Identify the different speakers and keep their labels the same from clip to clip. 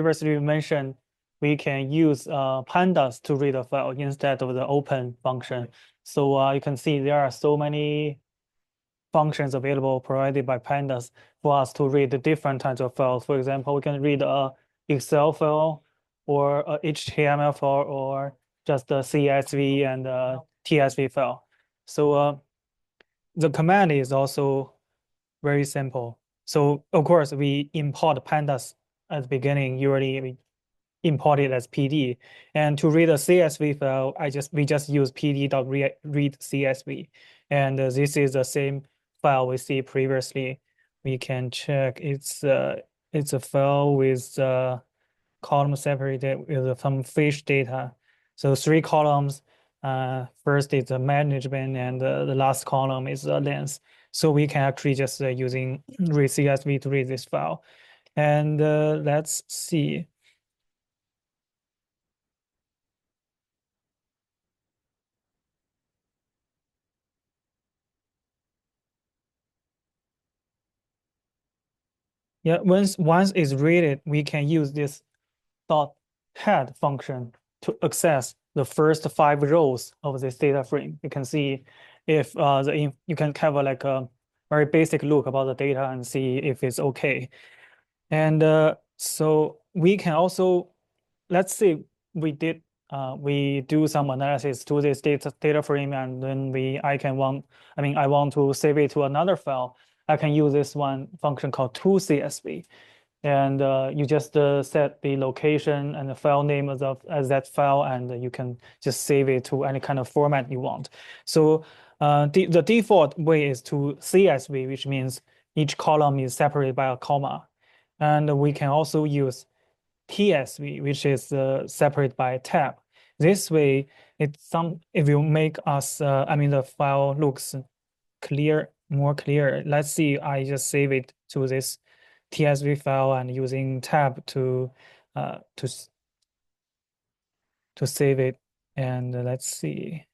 Speaker 1: previously we mentioned we can use pandas to read a file instead of the open function. So you can see there are so many functions available provided by pandas for us to read the different types of files. For example, we can read a Excel file or a HTML file or just a CSV and a TSV file. So the command is also very simple. So of course we import pandas at the beginning. Usually we import it as PD. And to read a CSV file, we just use pd.read CSV. And this is the same file we see previously. We can check it's a file with column separated with some fish data. So three columns. First is the management, and the last column is the length. So we can actually just using read CSV to read this file. And let's see. Yeah, once it's read, we can use this dot head function to access the first 5 rows of this data frame. You can see if you can have like a very basic look about the data and see if it's okay. And so we can also, let's say we do some analysis to this data frame, and then I want to save it to another file. I can use this one function called toCSV, and you just set the location and the file name as that file, and you can just save it to any kind of format you want. So the default way is to CSV, which means each column is separated by a comma. And we can also use TSV, which is separated by a tab. This way, it will make us, the file looks more clear. Let's see, I just save it to this TSV file and using tab to save it. And let's see,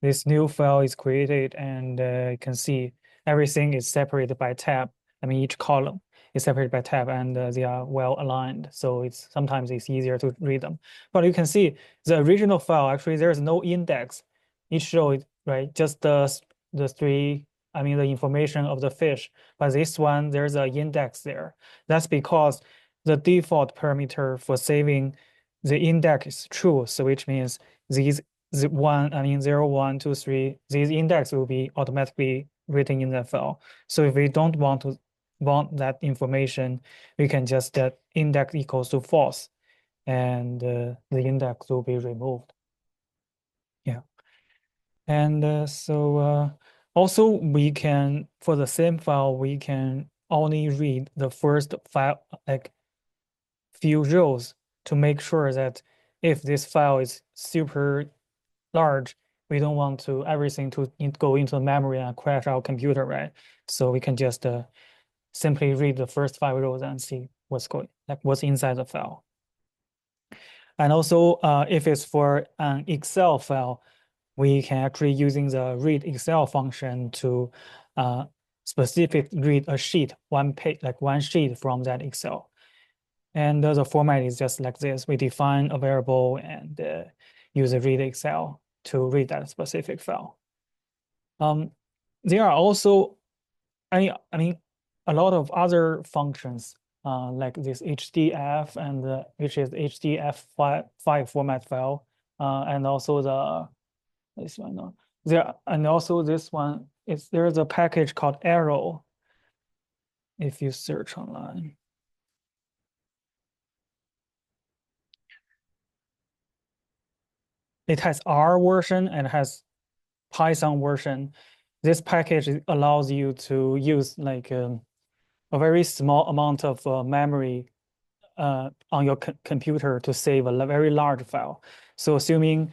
Speaker 1: this new file is created, and you can see everything is separated by tab. Each column is separated by tab, and they are well aligned. So sometimes it's easier to read them. But you can see the original file, actually, there's no index. It shows, right, just the three, the information of the fish. But this one, there's an index there. That's because the default parameter for saving the index is true. So which means these 0, 1, 2, 3, these index will be automatically written in the file. So if we don't want that information, we can just set index equals to false, and the index will be removed. Yeah. And so also we can, for the same file, we can only read the first file, like few rows, to make sure that if this file is super large, we don't want everything to go into the memory and crash our computer, right? So we can just simply read the first 5 rows and see what's inside the file. And also, if it's for an Excel file, we can actually using the read Excel function to specifically read a sheet, one page, like one sheet from that Excel. And the format is just like this. We define a variable and use a read Excel to read that specific file. There are also, a lot of other functions like this HDF, and which is HDF5 format file, and also this one. And also this one there's a package called Arrow. If you search online, it has R version and has Python version. This package allows you to use like a very small amount of memory on your computer to save a very large file. So assuming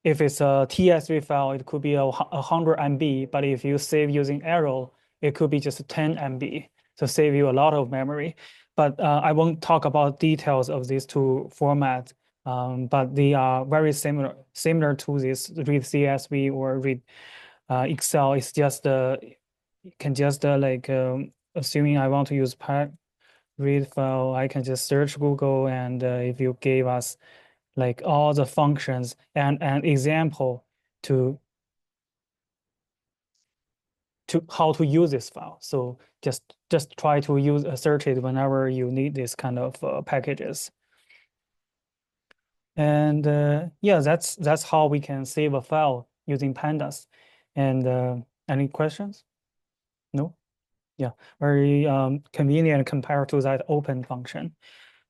Speaker 1: if it's a TSV file, it could be 100 MB, but if you save using Arrow, it could be just 10 MB. So save you a lot of memory. But I won't talk about details of these two formats, but they are very similar to this read CSV or read Excel. It's just you can just assuming I want to use read file, I can just search Google, and if you gave us like all the functions and an example to how to use this file. So just try to use search it whenever you need this kind of packages. And yeah, that's how we can save a file using pandas. And any questions? No? Yeah, very convenient compared to that open function.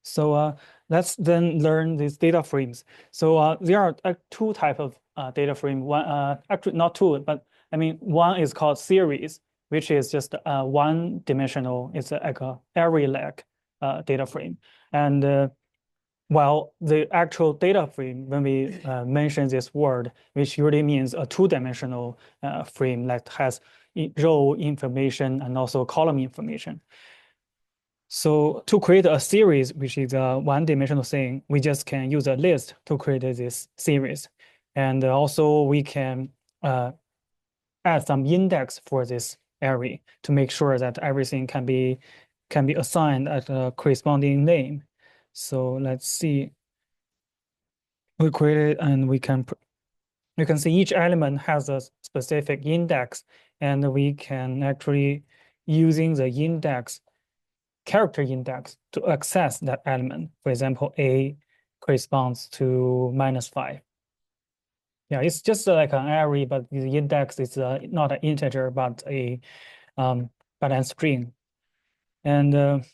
Speaker 1: So let's then learn these data frames. So there are two types of data frame. One, actually not two, but I mean one is called series, which is just one dimensional. It's like a array-like data frame. And while the actual data frame, when we mention this word, which usually means a two-dimensional frame that has row information and also column information. So to create a series, which is a one-dimensional thing, we just can use a list to create this series. And also we can add some index for this array to make sure that everything can be assigned at a corresponding name. So let's see. We created and we can see each element has a specific index, and we can actually using the index character index to access that element. For example, A corresponds to -5. Yeah, it's just like an array, but the index is not an integer, but a string. And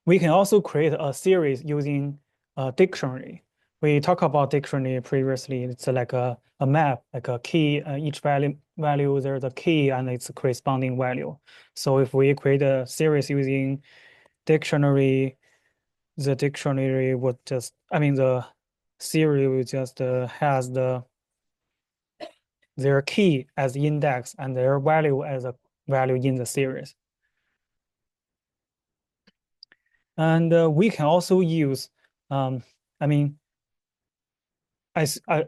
Speaker 1: we can also create a series using a dictionary. We talked about dictionary previously. It's like a map, like a key. Each value there's a key and its corresponding value. So if we create a series using dictionary, the dictionary would just, I mean, the series will just has their key as index and their value as a value in the series. And we can also use, I mean,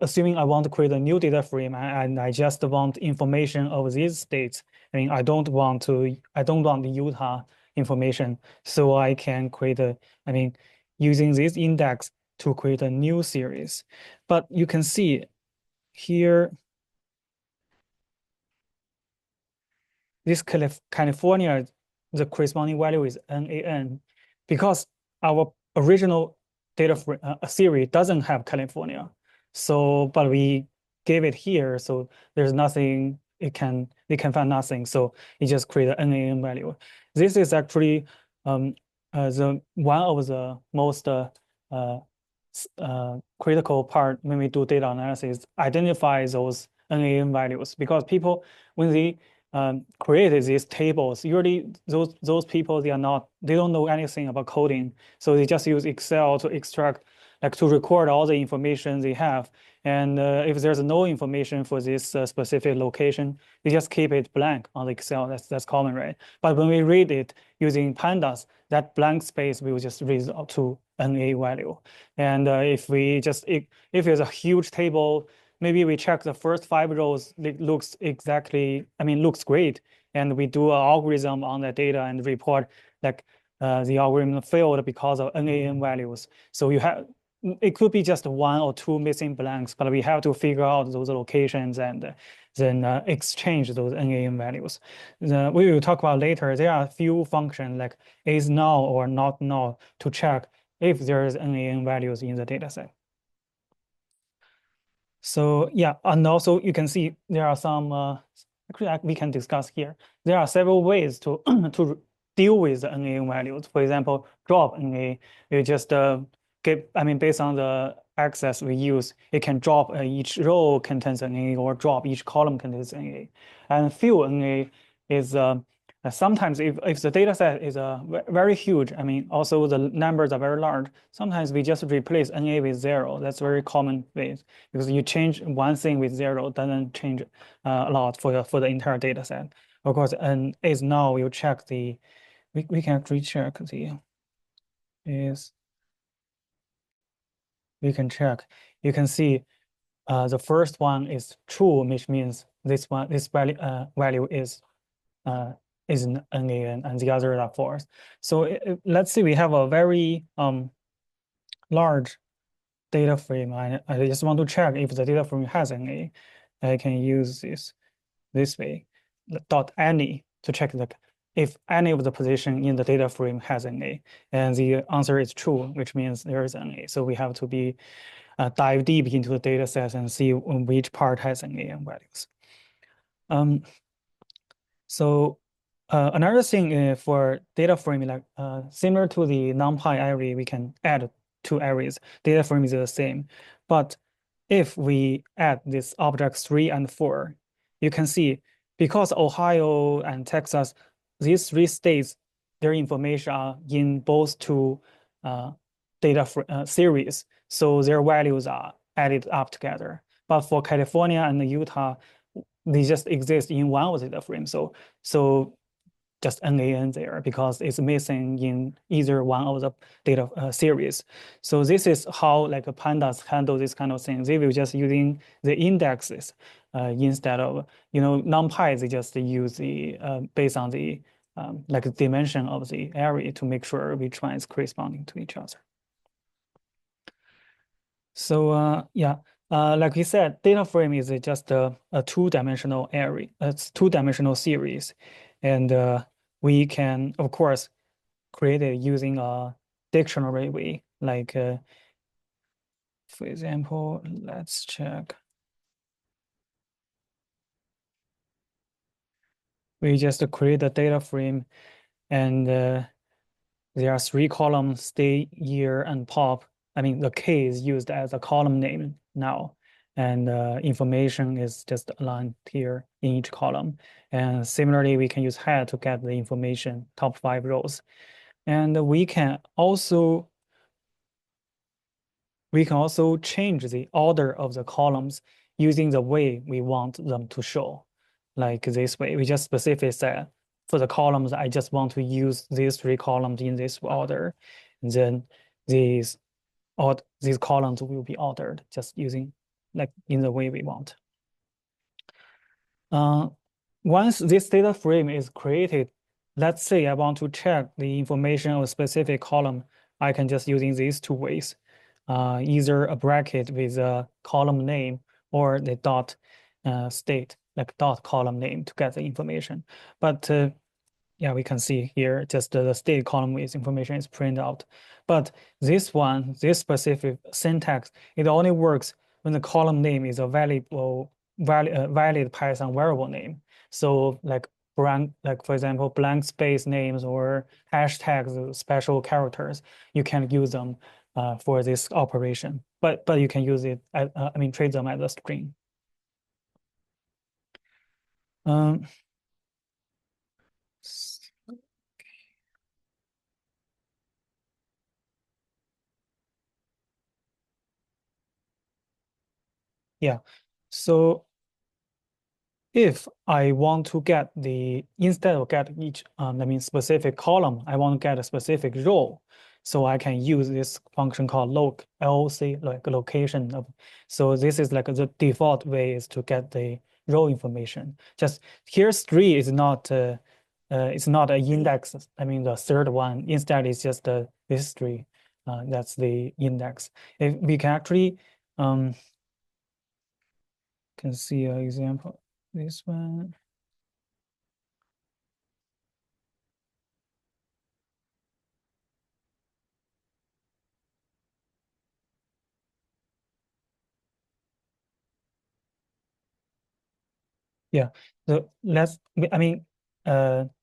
Speaker 1: assuming I want to create a new data frame and I just want information of these states. I mean, I don't want the Utah information, so I can create using this index to create a new series. But you can see here, this California, the corresponding value is NaN, because our original data frame series doesn't have California. So, but we gave it here, so there's nothing. It can find nothing. So it just create an NaN value. This is actually the one of the most critical part when we do data analysis. Identify those NaN values, because people, when they created these tables, usually those people, they don't know anything about coding, so they just use Excel to extract, like to record all the information they have. And if there's no information for this specific location, they just keep it blank on the Excel. That's common, right? But when we read it using Pandas, that blank space will just result to NA value. And if it's a huge table, maybe we check the first 5 rows, it looks looks great. And we do an algorithm on that data and report like the algorithm failed because of NaN values. So it could be just 1 or 2 missing blanks, but we have to figure out those locations and then exchange those NaN values. We will talk about later. There are a few functions like is null or not null to check if there is NaN values in the data set. So yeah, and also you can see there are some, actually we can discuss here. There are several ways to to deal with the NaN values. For example, drop NA, you just based on the access we use, it can drop each row contains NA or drop each column contains NA. And fill NA is sometimes if the data set is very huge, also the numbers are very large, sometimes we just replace NA with 0. That's very common way, because you change one thing with 0 doesn't change a lot for the entire data set. Of course, and is now you check we can actually check we can check. You can see the first one is true, which means this value is is NaN and the other are false. So let's say we have a very large data frame. I just want to check if the data frame has NA. I can use this way, dot any to check if any of the position in the data frame has NA, and the answer is true, which means there is NA. So we have to be dive deep into the data set and see which part has NA values. So another thing for data frame, like similar to the NumPy array, we can add two arrays. Data frame is the same, but if we add this objects 3 and 4, you can see because Ohio and Texas, these three states, their information are in both two data series, so their values are added up together. But for California and Utah, they just exist in one of the data frame. So just NaN there because it's missing in either one of the data series. So this is how like Pandas handle this kind of thing. They will just using the indexes instead of, NumPy, they just use the based on the like dimension of the array to make sure which one is corresponding to each other. So yeah, like we said, data frame is just a two-dimensional array. It's two-dimensional series, and we can, of course, create it using a dictionary way. Like, for example, let's check. We just create a data frame, and there are three columns: stay, year, and pop. I mean, the K is used as a column name now, and information is just aligned here in each column. And similarly, we can use head to get the information, top 5 rows. And we can also change the order of the columns using the way we want them to show. Like this way, we just specifically say for the columns, I just want to use these 3 columns in this order. And then these columns will be ordered just using like in the way we want. Once this data frame is created, let's say I want to check the information of a specific column, I can just using these 2 ways. Either a bracket with a column name or the dot state, like dot column name to get the information. But yeah, we can see here just the state column with information is printed out. But this specific syntax, it only works when the column name is a valid Python variable name. So like for example, blank space names or hashtags, special characters, you can use them for this operation. But you can use it, treat them as a string. Yeah, so if I want to get instead of get each, specific column, I want to get a specific row. So I can use this function called LC, like location of. So this is like the default way is to get the row information. Just here's 3 is not, it's not an index. I mean, the third one, instead it's just this 3. That's the index. If we can actually, can see an example. This one. Yeah. So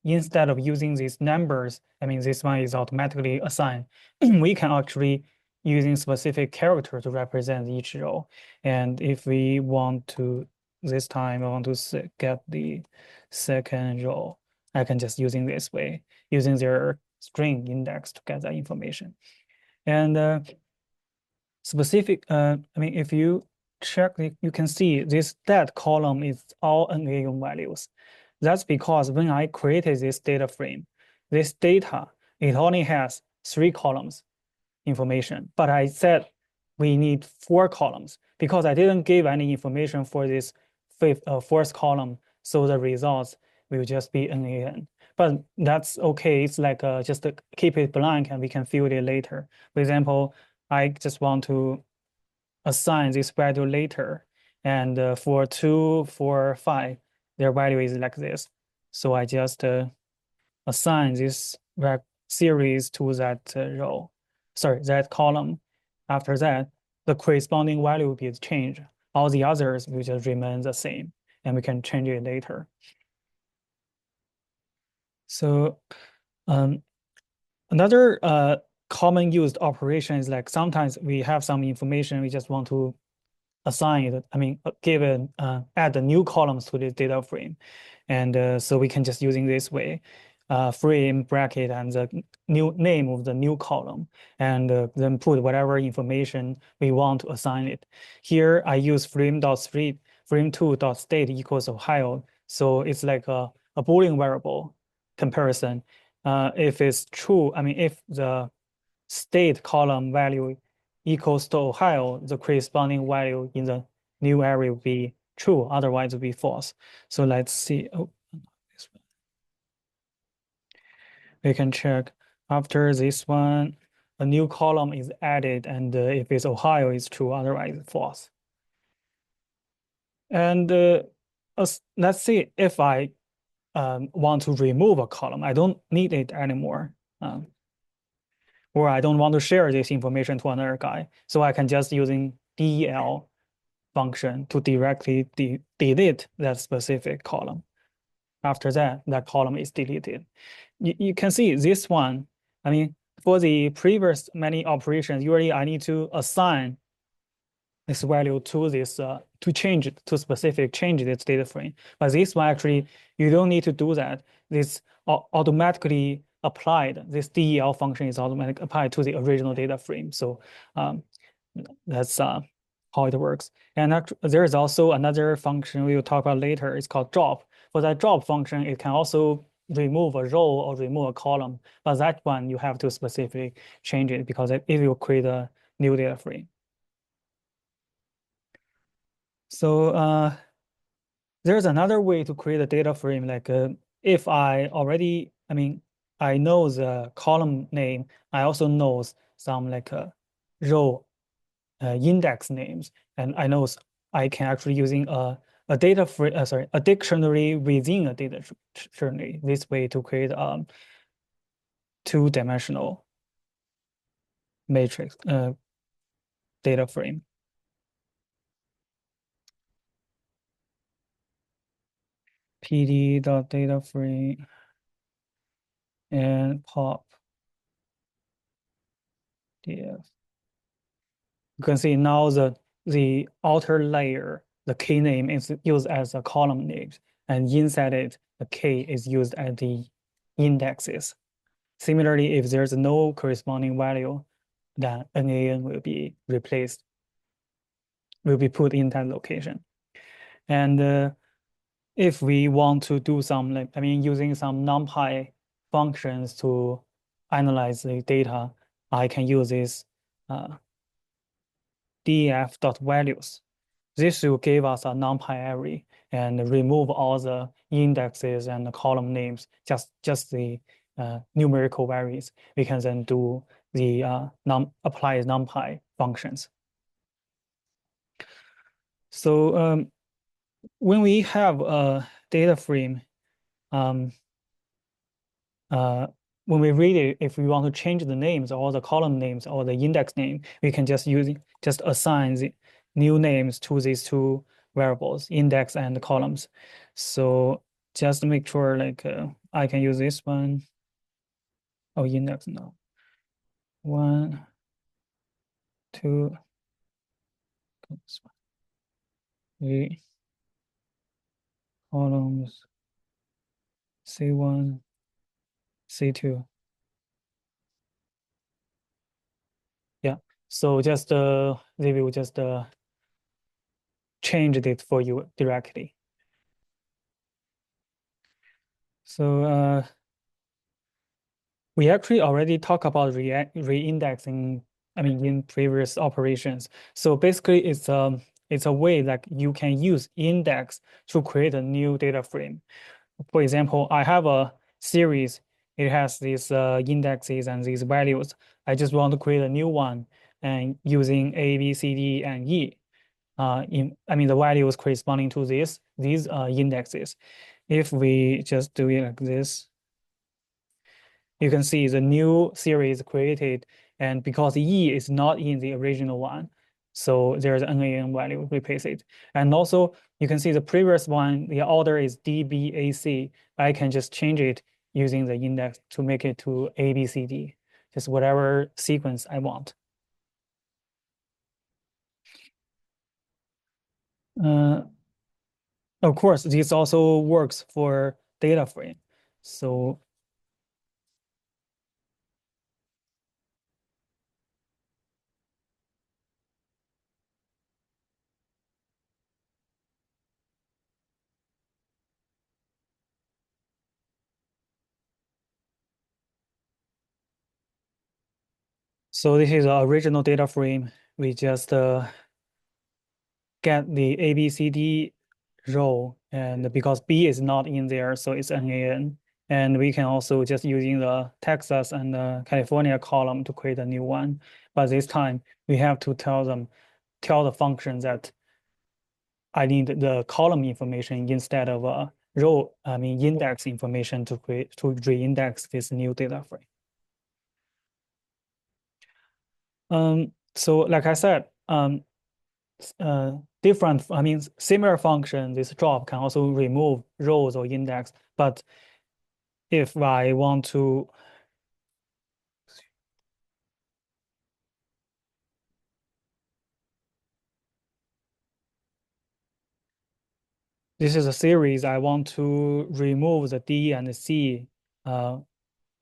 Speaker 1: instead of using these numbers, this one is automatically assigned. We can actually using specific character to represent each row. And if we want to, this time I want to get the second row, I can just using this way, using their string index to get that information. And if you check, you can see that column is all NaN values. That's because when I created this data frame, this data, it only has 3 columns information, but I said we need 4 columns because I didn't give any information for this fourth column. So the results will just be NaN. but that's okay. It's like just keep it blank and we can fill it later. For example, I just want to assign this value later, and for 2, 4, 5, their value is like this. So I just assign this series to that row, sorry, that column. After that, the corresponding value will be changed. All the others will just remain the same, and we can change it later. So um, another common used operation is like sometimes we have some information we just want to assign it, I mean, give it, add the new columns to the data frame. And so we can just using this way, frame bracket and the new name of the new column, and then put whatever information we want to assign it. Here I use frame2.state equals Ohio. So it's like a Boolean variable comparison. If it's true, I mean, if the state column value equals to Ohio, the corresponding value in the new array will be true, otherwise it will be false. So let's see. Oh, we can check after this one, a new column is added, and if it's Ohio, it's true, otherwise it's false. And let's see if I want to remove a column, I don't need it anymore. Or I don't want to share this information to another guy. So I can just using del function to directly delete that specific column. After that, that column is deleted. You can see this one, I mean, for the previous many operations, usually I need to assign this value to this, to change it to specific change this data frame. But this one actually, you don't need to do that. This automatically applied, this del function is automatically applied to the original data frame. So that's how it works. And there is also another function we will talk about later. It's called drop. For that drop function, it can also remove a row or remove a column. But that one, you have to specifically change it because it will create a new data frame. So there's another way to create a data frame. Like if I already, I mean, I know the column name, I also know some like row index names, and I know I can actually using a data frame, sorry, a dictionary within a data dictionary. This way to create two-dimensional matrix data frame. pd.data frame and pop df. You can see now the outer layer, the key name is used as a column name, and inside it, the key is used as the indexes. Similarly, if there's no corresponding value, then NaN will be replaced, will be put in that location. And if we want to do some, like, I mean, using some NumPy functions to analyze the data, I can use this df.values. This will give us a NumPy array and remove all the indexes and the column names, just the numerical values. We can then do the apply NumPy functions. So when we have a data frame, when we read it, if we want to change the names or the column names or the index name, we can just assign the new names to these two variables, index and columns. So just make sure like I can use this one. Oh, index, no. 1, 2, 3 columns, C1, C2. Yeah, so just they will just change it for you directly. So we actually already talked about re-indexing, I mean, in previous operations. So basically, it's a way like you can use index to create a new data frame. For example, I have a series, it has these indexes and these values. I just want to create a new one and using A, B, C, D, and E. I mean, the values corresponding to these indexes. If we just do it like this, you can see the new series created, and because E is not in the original one, so there's an NaN value, replace it. And also, you can see the previous one, the order is DBAC. I can just change it using the index to make it to ABCD, just whatever sequence I want. Uh, of course, this also works for data frame. So So this is the original data frame. We just get the A, B, C, D row, and because B is not in there, so it's NaN. And we can also just using the Texas and the California column to create a new one. But this time we have to tell the function that I need the column information instead of I mean index information to reindex this new data frame. So like I said, different, I mean, similar function, this drop can also remove rows or index. But if I want to, this is a series, I want to remove the D and the C uh,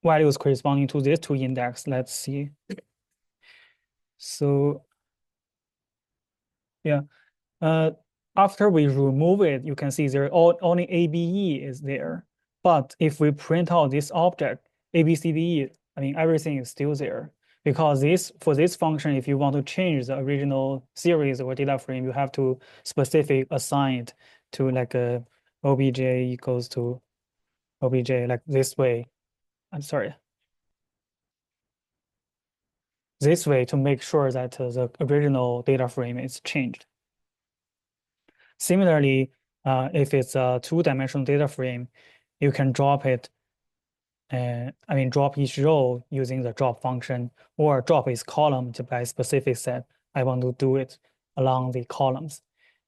Speaker 1: values corresponding to these two index. Let's see. So yeah, Uh, after we remove it, you can see there only ABE is there. But if we print out this object, ABCDE, I mean, everything is still there. Because for this function, if you want to change the original series or data frame, you have to specific assign it to like a obj equals to obj like this way. I'm sorry, this way to make sure that the original data frame is changed. Similarly, if it's a two-dimensional data frame, you can drop it, I mean, drop each row using the drop function, or drop its column to by specific set. I want to do it along the columns.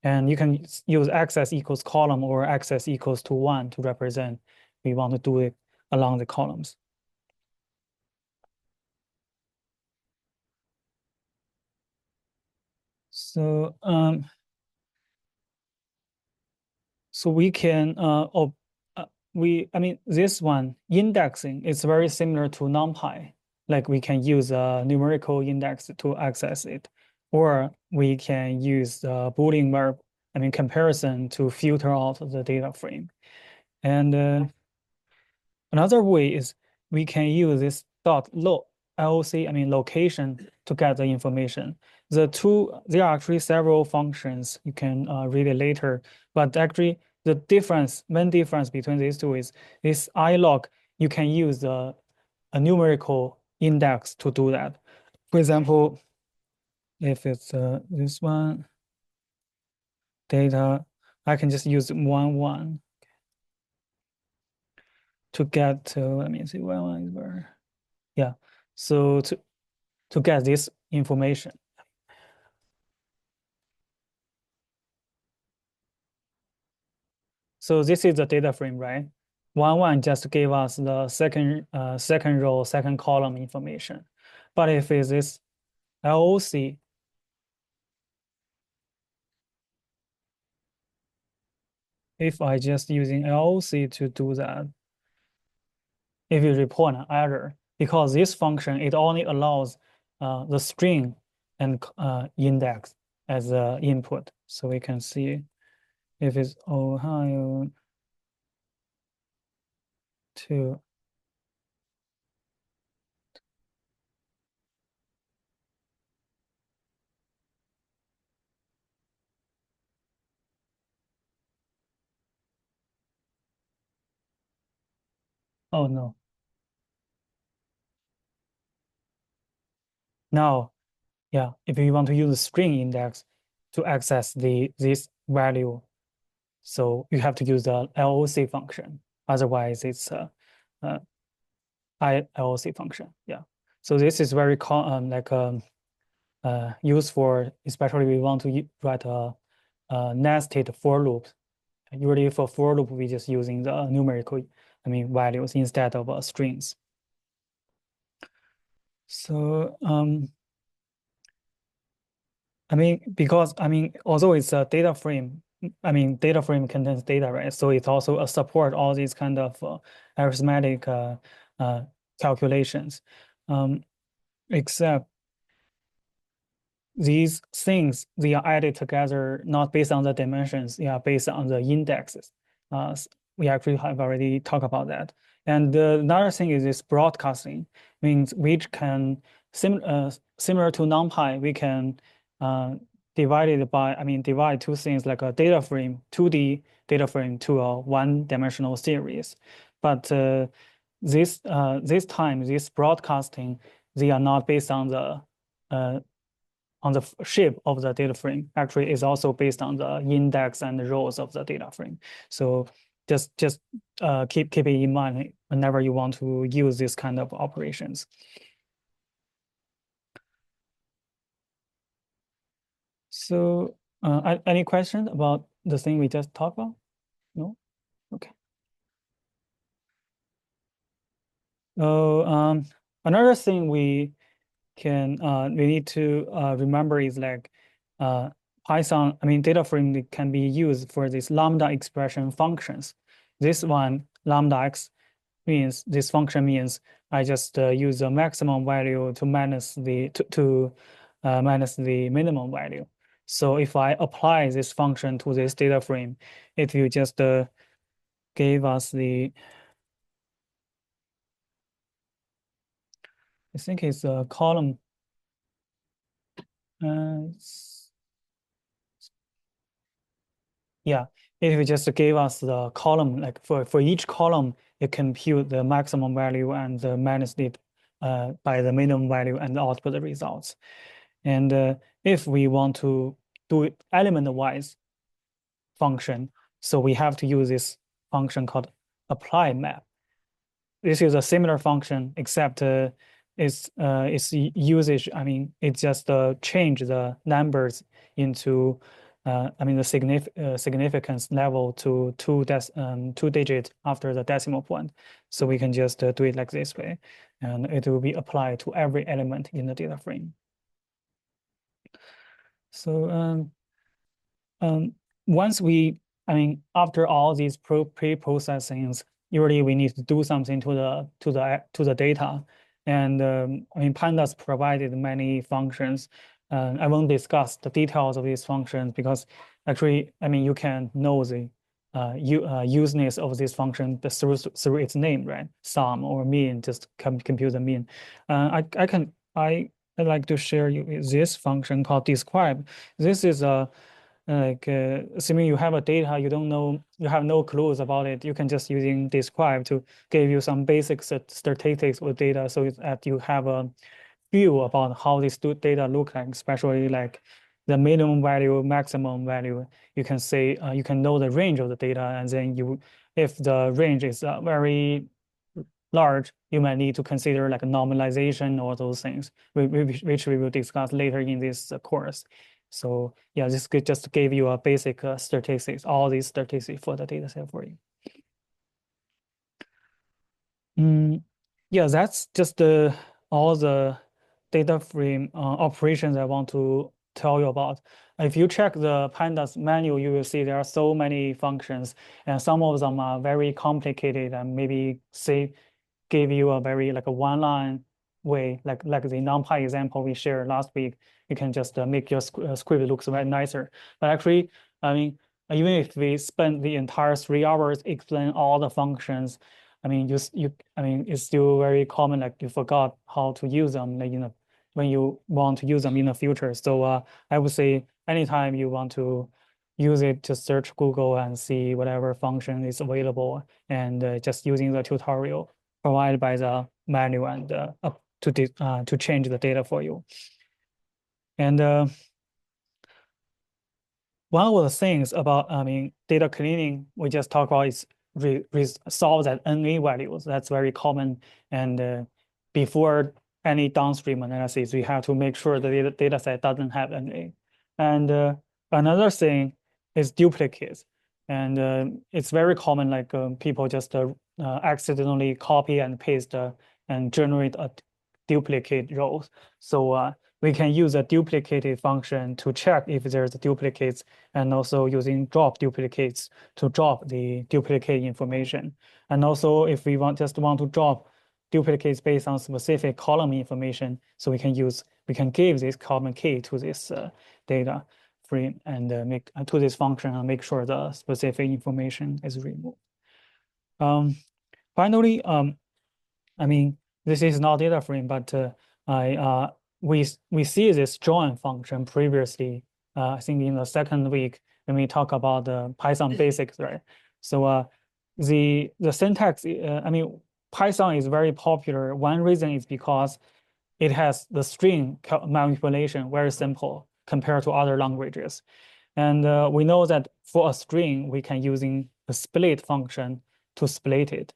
Speaker 1: And you can use access equals column or access equals to 1 to represent we want to do it along the columns. So So we can, I mean, this one, indexing is very similar to NumPy. Like we can use a numerical index to access it, or we can use the Boolean verb, I mean, comparison to filter out the data frame. And another way is we can use this dot LOC, I mean location, to get the information. There are actually several functions. You can read it later, but actually main difference between these two is this ilog, you can use a numerical index to do that. For example, if it's this one, data, I can just use 1 to get to, let me see, 1 is where, yeah. So to get this information. So this is the data frame, right? 1 just gave us the second row, second column information. But if it is LOC, if I just using LOC to do that, if you report an error, because this function, it only allows the string and index as input. So we can see if it's Ohio to Oh no. Now, yeah, if you want to use the string index to access the this value, so you have to use the LOC function. Otherwise, it's a ILOC function. Yeah. So this is very used for, especially we want to write a nested for loop. Usually for for loop, we just using the numerical, values instead of strings. So because although it's a data frame, data frame contains data, right? So it also support all these kind of arithmetic uh, calculations. Um, except these things, they are added together not based on the dimensions, they are based on the indexes. We actually have already talked about that. And another thing is this broadcasting, means which can similar to NumPy, we can uh, divide it by, divide two things like a data frame, 2D data frame to a one-dimensional series. But this time, this broadcasting, they are not based uh, on the shape of the data frame. Actually, is also based on the index and the rows of the data frame. So just keep it in mind whenever you want to use this kind of operations. So any questions about the thing we just talked about? No? Okay. So another thing we need to remember is like Python, data frame that can be used for this lambda expression functions. This one, lambda x, means this function means I just use the maximum value to minus the minimum value. So if I apply this function to this data frame, it will just give us I think it's a column. Uh, Yeah, it will just give us the column, like for each column, it compute the maximum value and minus it by the minimum value and output the results. And if we want to do it element-wise function, so we have to use this function called apply map. This is a similar function, except its usage. It just change the numbers into the significance level to two digit after the decimal point. So we can just do it like this way, and it will be applied to every element in the data frame. So once after all these pre-processings, usually we need to do something to the data. And Pandas provided many functions. I won't discuss the details of these functions because actually, you can know the useness of this function through its name, right? Sum or mean, just compute the mean. I'd like to share you this function called describe. This is a assuming you have a data, you don't know, you have no clues about it, you can just using describe to give you some basic statistics with data so that you have a view about how this data look like, especially like the minimum value, maximum value. You can say, you can know the range of the data, and then if the range is very large, you might need to consider like a normalization or those things, which we will discuss later in this course. So yeah, this could just give you a basic statistics, all these statistics for the data set for you. Yeah, that's just all the data frame operations I want to tell you about. If you check the Pandas menu, you will see there are so many functions, and some of them are very complicated and maybe say give you a very like a one-line way, like the NumPy example we shared last week. You can just make your script looks very nicer. But actually, I mean, even if we spend the entire 3 hours explain all the functions, it's still very common, like you forgot how to use them, like, when you want to use them in the future. So I would say anytime you want to use it, just search Google and see whatever function is available and just using the tutorial provided by the manual and to change the data for you. And one of the things about, data cleaning we just talked about is solve that NA values. That's very common. And before any downstream analysis, we have to make sure the data set doesn't have NA. And another thing is duplicates. And it's very common, like people just accidentally copy and paste and generate a duplicate rows. So we can use a duplicated function to check if there's duplicates, and also using drop duplicates to drop the duplicate information. And also if we just want to drop duplicates based on specific column information, so we can give this column key to this data frame and make to this function and make sure the specific information is removed. Finally, I mean, this is not data frame, but I we see this join function previously. I think in the second week when we talk about the Python basics, right? So the syntax, Python is very popular. One reason is because it has the string manipulation very simple compared to other languages. And we know that for a string, we can using the split function to split it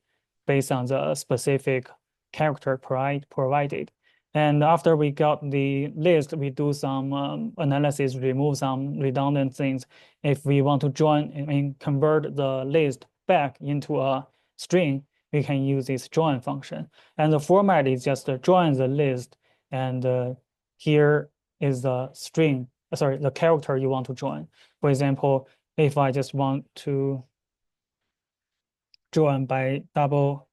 Speaker 1: based on the specific character provided. And after we got the list, we do some analysis, remove some redundant things. If we want to convert the list back into a string, we can use this join function. And the format is just join the list, and here is the string, sorry, the character you want to join. For example, if I just want to join by double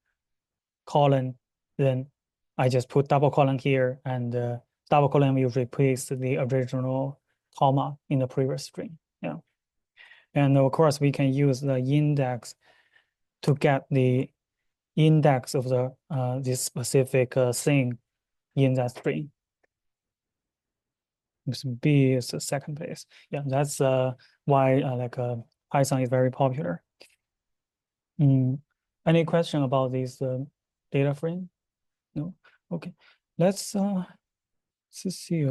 Speaker 1: colon, then I just put double colon here, and double colon will replace the original comma in the previous string. Yeah. And of course, we can use the index to get the index of the this specific thing in that string. This B is the second place. Yeah, that's why Python is very popular. Any question about this data frame? No. Okay. Let's see.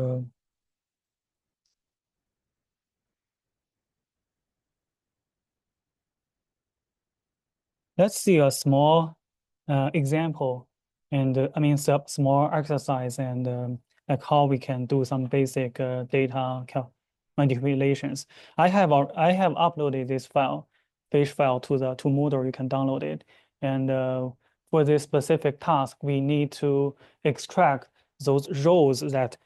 Speaker 1: Let's see a small example, and small exercise, and like how we can do some basic data manipulations. I have uploaded this fish file to Moodle. You can download it, and for this specific task, we need to extract those rows that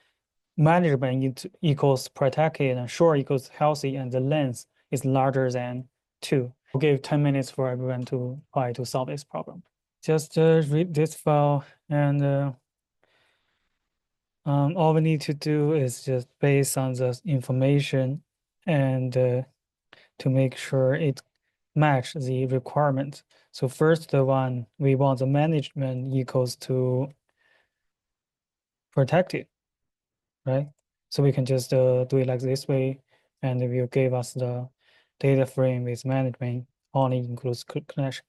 Speaker 1: management equals protected and short equals healthy, and the length is larger than 2. We'll give 10 minutes for everyone to try to solve this problem. Just read this file, and all we need to do is just based on the information and to make sure it match the requirement. So first, the one we want the management equals to protected, right? So we can just do it like this way, and it will give us the data frame with management only includes connection.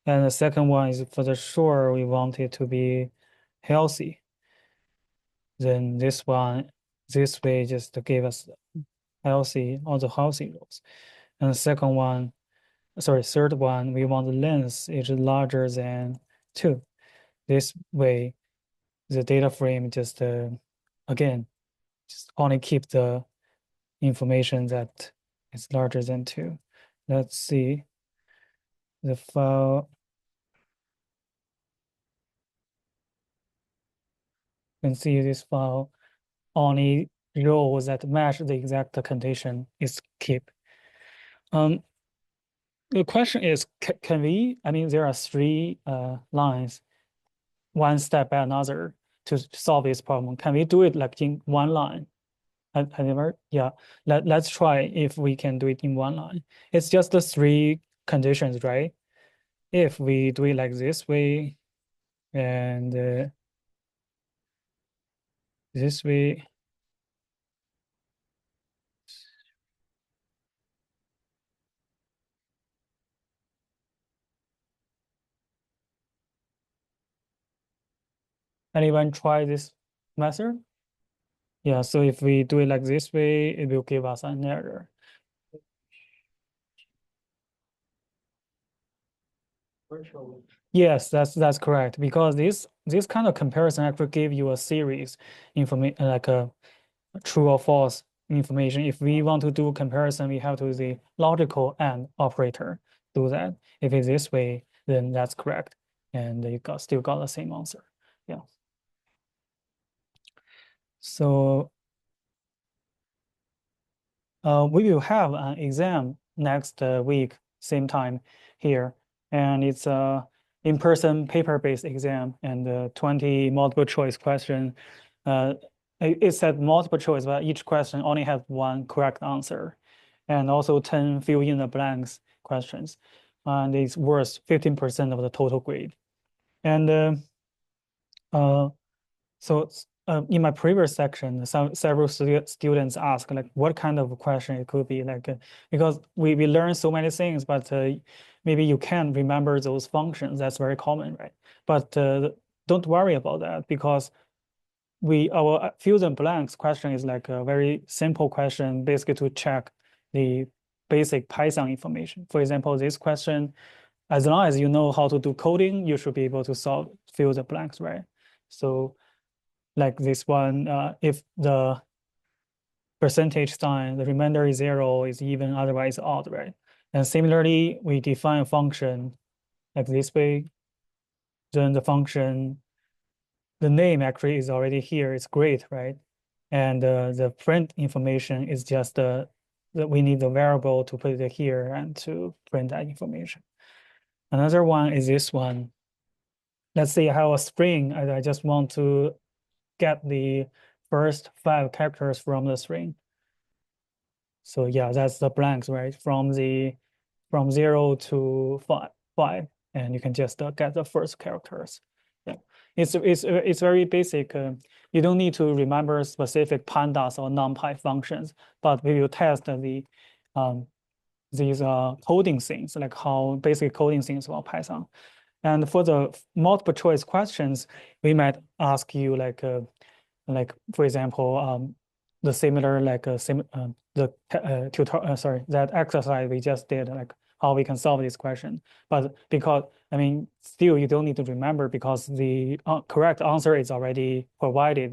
Speaker 1: And the second one is for the shore, we want it to be healthy. Then this one, this way, just to give us healthy, all the healthy rows. And the second one, sorry, third one, we want the length is larger than 2. This way, the data frame just, again, just only keep the information that is larger than 2. Let's see the file. You can see this file only rows that match the exact condition is keep. The question is, can we, there are 3 lines, one step by another to solve this problem. Can we do it like in one line? I never, yeah. Let's try if we can do it in one line. It's just the 3 conditions, right? If we do it like this way and this way, Anyone try this method? Yeah, so if we do it like this way, it will give us an error. Yes, that's correct. Because this kind of comparison actually give you a series information like a true or false information. If we want to do comparison, we have to use the logical and operator do that. If it's this way, then that's correct. And you still got the same answer. Yeah. So we will have an exam next week, same time here. And it's a in-person paper-based exam and 20 multiple choice question. Uh, it said multiple choice, but each question only has one correct answer. And also 10 fill in the blanks questions. And it's worth 15% of the total grade. And uh, so in my previous section, several students ask like what kind of question it could be like because we learn so many things, but maybe you can't remember those functions. That's very common, right? But don't worry about that because our fill in blanks question is like a very simple question, basically to check the basic Python information. For example, this question, as long as you know how to do coding, you should be able to fill the blanks, right? So like this one, if the percentage sign, the remainder is zero, is even, otherwise odd, right? And similarly, we define a function like this way, then the function, the name actually is already here, it's great, right? And the print information is just that we need the variable to put it here and to print that information. Another one is this one. Let's say I have a string, and I just want to get the first 5 characters from the string. So yeah, that's the blanks, right? From 0 to 5, and you can just get the first characters. Yeah, it's very basic. You don't need to remember specific pandas or numpy functions, but we will test um, these coding things, like how basic coding things about Python. And for the multiple choice questions, we might ask you like for example, the similar like the tutorial, sorry, that exercise we just did, like how we can solve this question. But because I mean, still you don't need to remember because the correct answer is already provided